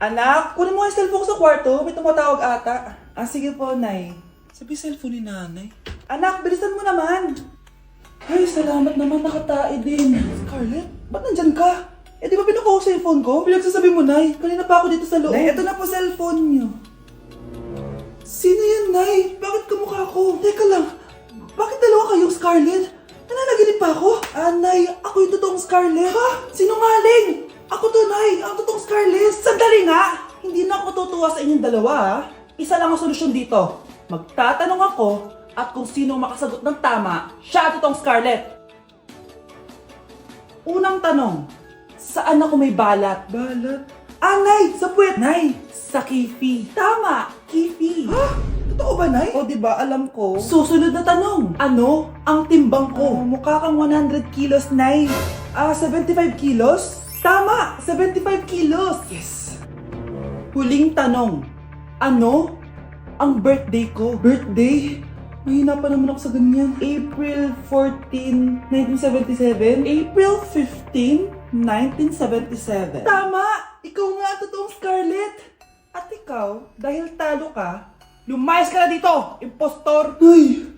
Anak, kunin mo yung cellphone ko sa kwarto. May tumatawag ata. Ah, sige po, Nay. Sabi cellphone ni nanay. Anak, bilisan mo naman. Ay, salamat naman, nakatae din. Scarlett, ba't nandyan ka? Eh, di ba pinukuha ko sa cellphone ko? Pinagsasabi mo, Nay. Kanina pa ako dito sa loob. Nay, eto na po cellphone niyo. Sino yan, Nay? Bakit kamukha ko? Teka lang, bakit dalawa kayong Scarlett? Nananaginip pa ako? Ah, Nay, ako yung totoong Scarlett. Ha? Sinungaling! Ako to, Nay, ang totoong Scarlett. Sandali nga! Hindi na ako tutuwa sa inyong dalawa, ha? Isa lang ang solusyon dito. Magtatanong ako at kung sino makasagot ng tama, siya ang totoong Scarlett. Unang tanong, saan ako may balat? Balat? Ah, Nay! Sa puwet! Nay! Sa kifi. Tama! Kifi. Ha? Totoo ba, Nay? O, diba? Alam ko. Susunod na tanong. Ano ang timbang ko? Mukha kang 100 kilos, Nay. 75 kilos? Tama! 75 kilos! Yes! Huling tanong. Ano ang birthday ko? Birthday? Mahina pa naman ako sa ganyan. April 14, 1977? April 15, 1977. Tama! Ikaw nga ang totoong Scarlett! At ikaw, dahil talo ka, lumayas ka na dito! Impostor! Ay!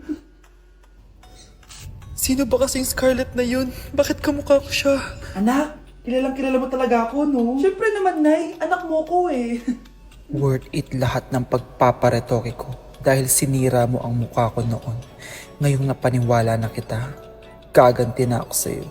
Sino ba kasing Scarlett na yun? Bakit kamukha ko siya? Anak, kilalang kilala mo talaga ako, no? Siyempre naman, Nay. Anak mo ko eh. Worth it lahat ng pagpaparetoke ko dahil sinira mo ang mukha ko noon. Ngayong napaniwala na kita, gaganti na ako sa'yo.